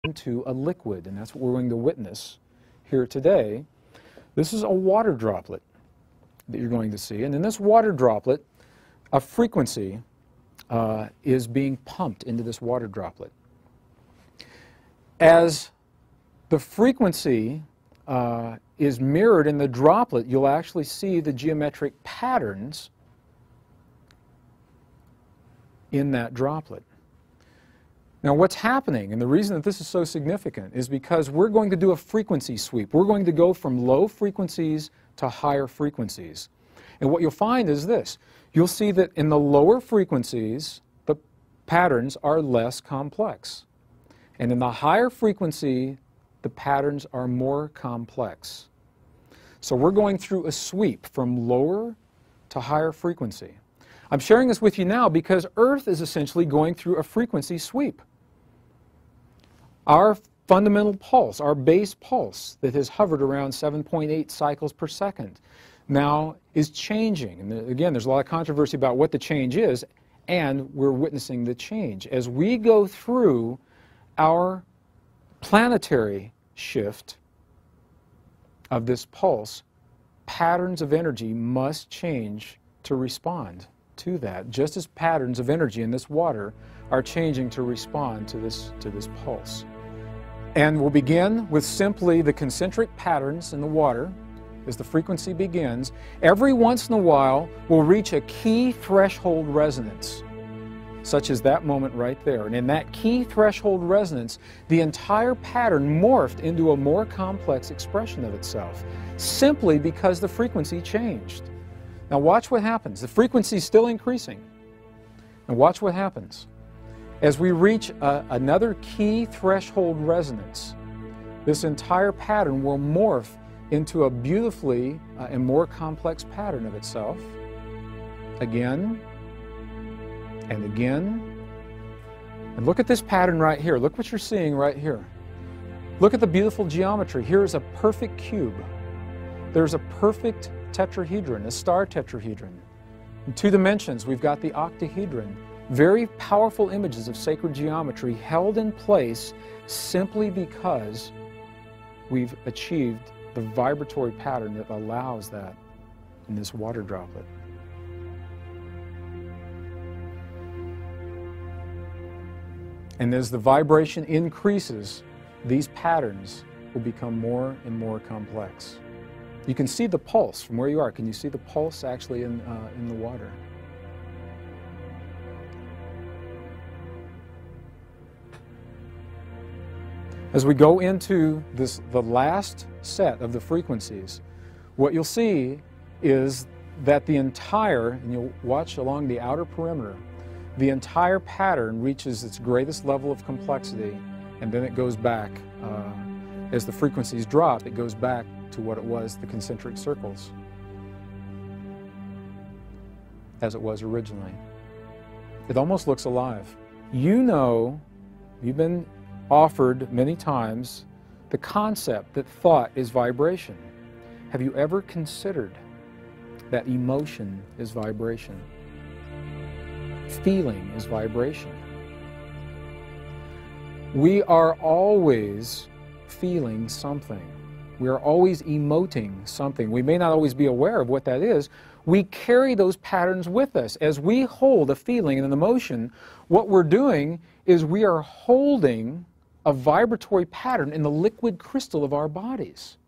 into a liquid, and that's what we're going to witness here today. This is a water droplet that you're going to see, and in this water droplet, a frequency is being pumped into this water droplet. As the frequency is mirrored in the droplet, you'll actually see the geometric patterns in that droplet. Now what's happening, and the reason that this is so significant, is because we're going to do a frequency sweep. We're going to go from low frequencies to higher frequencies. And what you'll find is this. You'll see that in the lower frequencies, the patterns are less complex. And in the higher frequency, the patterns are more complex. So we're going through a sweep from lower to higher frequency. I'm sharing this with you now because Earth is essentially going through a frequency sweep. Our fundamental pulse, our base pulse that has hovered around 7.8 cycles per second, now is changing. And again, there's a lot of controversy about what the change is, and we're witnessing the change. As we go through our planetary shift of this pulse, patterns of energy must change to respond to that, just as patterns of energy in this water are changing to respond to this pulse. And we'll begin with simply the concentric patterns in the water. As the frequency begins, every once in a while we'll reach a key threshold resonance, such as that moment right there. And in that key threshold resonance, the entire pattern morphed into a more complex expression of itself, simply because the frequency changed. Now watch what happens. The frequency is still increasing. And watch what happens. As we reach another key threshold resonance, this entire pattern will morph into a beautifully and more complex pattern of itself, again and again. And look at this pattern right here. Look what you're seeing right here. Look at the beautiful geometry. Here is a perfect cube. There's a perfect tetrahedron, a star tetrahedron. In 2 dimensions, we've got the octahedron. Very powerful images of sacred geometry held in place simply because we've achieved the vibratory pattern that allows that in this water droplet. And as the vibration increases, these patterns will become more and more complex. You can see the pulse from where you are. Can you see the pulse actually in the water? As we go into the last set of the frequencies, what you'll see is that the entire, and you'll watch along the outer perimeter, the entire pattern reaches its greatest level of complexity, and then it goes back, as the frequencies drop, it goes back to what it was, the concentric circles, as it was originally. It almost looks alive. You know, you've been offered many times the concept that thought is vibration. Have you ever considered that emotion is vibration? Feeling is vibration. We are always feeling something. We are always emoting something. We may not always be aware of what that is. We carry those patterns with us. As we hold a feeling and an emotion, what we're doing is we are holding a vibratory pattern in the liquid crystal of our bodies.